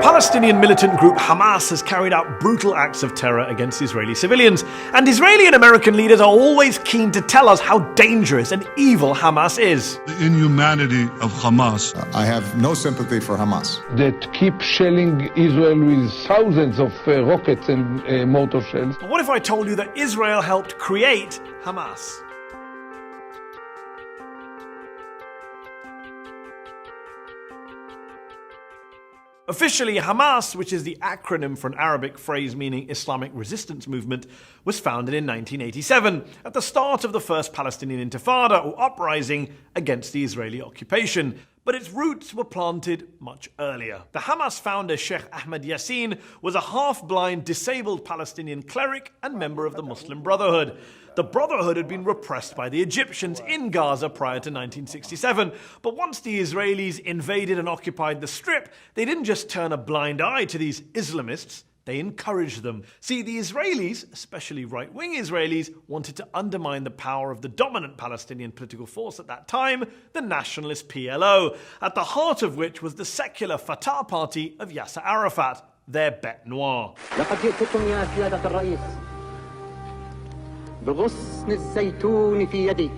Palestinian militant group Hamas has carried out brutal acts of terror against Israeli civilians, and Israeli and American leaders are always keen to tell us how dangerous and evil Hamas is. The inhumanity of Hamas. I have no sympathy for Hamas. That keep shelling Israel with thousands of rockets and mortar shells. But what if I told you that Israel helped create Hamas? Officially, Hamas, which is the acronym for an Arabic phrase meaning Islamic Resistance Movement, was founded in 1987, at the start of the first Palestinian Intifada, or uprising, against the Israeli occupation. But its roots were planted much earlier. The Hamas founder Sheikh Ahmed Yassin was a half-blind, disabled Palestinian cleric and member of the Muslim Brotherhood. The Brotherhood had been repressed by the Egyptians in Gaza prior to 1967, but once the Israelis invaded and occupied the Strip, they didn't just turn a blind eye to these Islamists, they encouraged them. See, the Israelis, especially right-wing Israelis, wanted to undermine the power of the dominant Palestinian political force at that time, the nationalist PLO, at the heart of which was the secular Fatah party of Yasser Arafat, their bête noire. بغصن الزيتون في يدي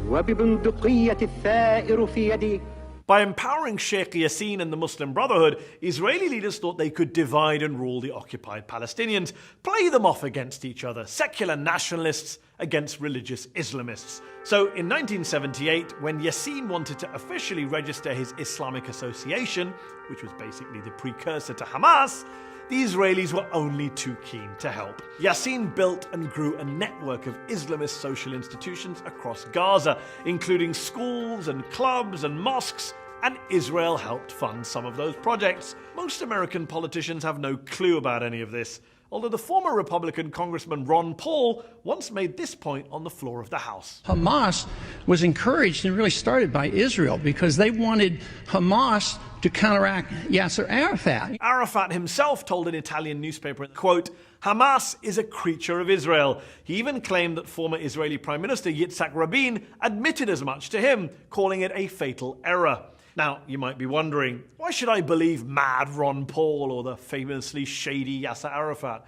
وببندقية الثائر في يدي. By empowering Sheikh Yassin and the Muslim Brotherhood, Israeli leaders thought they could divide and rule the occupied Palestinians, play them off against each other, secular nationalists against religious Islamists. So in 1978, when Yassin wanted to officially register his Islamic Association, which was basically the precursor to Hamas, the Israelis were only too keen to help. Yassin built and grew a network of Islamist social institutions across Gaza, including schools and clubs and mosques, and Israel helped fund some of those projects. Most American politicians have no clue about any of this, although the former Republican Congressman Ron Paul once made this point on the floor of the House. Hamas was encouraged and really started by Israel because they wanted Hamas to counteract Yasser Arafat. Arafat himself told an Italian newspaper, quote, "Hamas is a creature of Israel." He even claimed that former Israeli Prime Minister Yitzhak Rabin admitted as much to him, calling it a fatal error. Now, you might be wondering, why should I believe mad Ron Paul or the famously shady Yasser Arafat?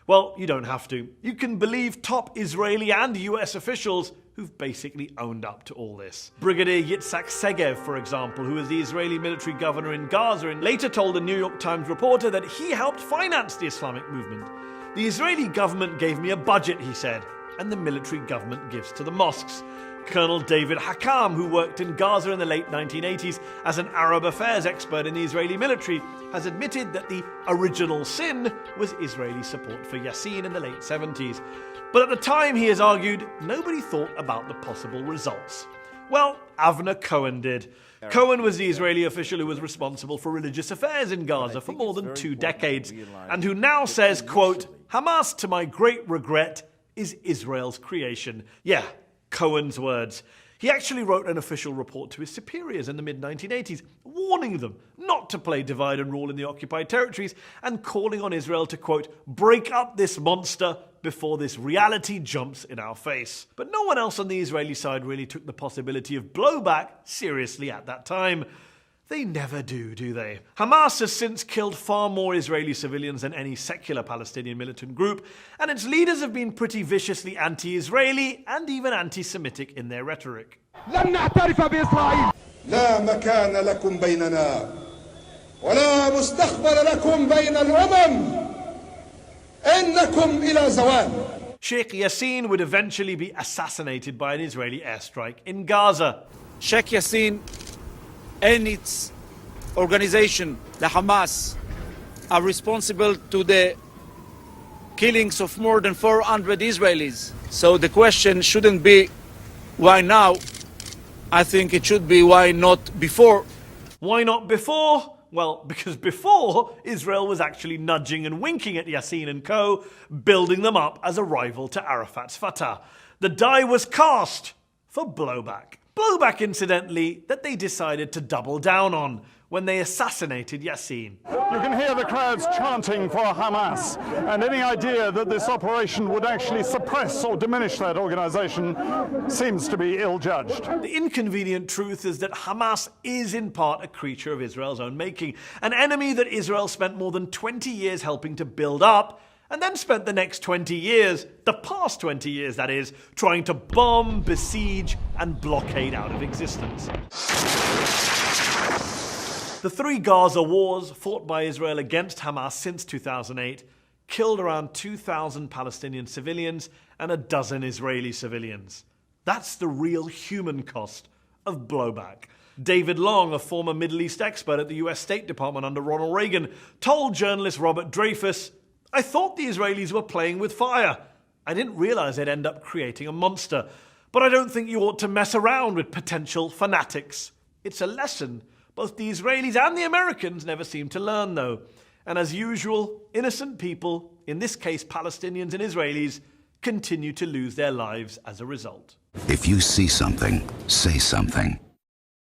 Well, you don't have to. You can believe top Israeli and US officials who've basically owned up to all this. Brigadier Yitzhak Segev, for example, who was the Israeli military governor in Gaza, and later told a New York Times reporter that he helped finance the Islamic movement. "The Israeli government gave me a budget," he said, "and the military government gives to the mosques." Colonel David Hakam, who worked in Gaza in the late 1980s as an Arab affairs expert in the Israeli military, has admitted that the original sin was Israeli support for Yassin in the late 70s. But at the time, he has argued, nobody thought about the possible results. Well, Avner Cohen did. Cohen was the Israeli official who was responsible for religious affairs in Gaza for more than 2 decades, and who now says, quote, "Hamas, to my great regret, is Israel's creation." Yeah, Cohen's words. He actually wrote an official report to his superiors in the mid-1980s, warning them not to play divide and rule in the occupied territories and calling on Israel to, quote, "break up this monster before this reality jumps in our face." But no one else on the Israeli side really took the possibility of blowback seriously at that time. They never do they? Hamas has since killed far more Israeli civilians than any secular Palestinian militant group, and its leaders have been pretty viciously anti-Israeli and even anti-Semitic in their rhetoric. لن نعترف بإسرائيل. لا مكان لكم بيننا ولا مستقبل لكم بين الأمم إنكم إلى زوال. Sheikh Yassin would eventually be assassinated by an Israeli airstrike in Gaza. Sheikh Yassin and its organization, the Hamas, are responsible to the killings of more than 400 Israelis. So the question shouldn't be why now. I think it should be why not before. Why not before? Well, because before, Israel was actually nudging and winking at Yassin and co., building them up as a rival to Arafat's Fatah. The die was cast for blowback. Blowback, incidentally, that they decided to double down on when they assassinated Yassin. You can hear the crowds chanting for Hamas, and any idea that this operation would actually suppress or diminish that organization seems to be ill-judged. The inconvenient truth is that Hamas is in part a creature of Israel's own making, an enemy that Israel spent more than 20 years helping to build up, and then spent the next 20 years, the past 20 years that is, trying to bomb, besiege, and blockade out of existence. The 3 Gaza wars fought by Israel against Hamas since 2008 killed around 2,000 Palestinian civilians and a dozen Israeli civilians. That's the real human cost of blowback. David Long, a former Middle East expert at the US State Department under Ronald Reagan, told journalist Robert Dreyfus, "I thought the Israelis were playing with fire. I didn't realize they'd end up creating a monster. But I don't think you ought to mess around with potential fanatics. It's a lesson both the Israelis and the Americans never seem to learn, though. And as usual, innocent people, in this case Palestinians and Israelis, continue to lose their lives as a result." If you see something, say something.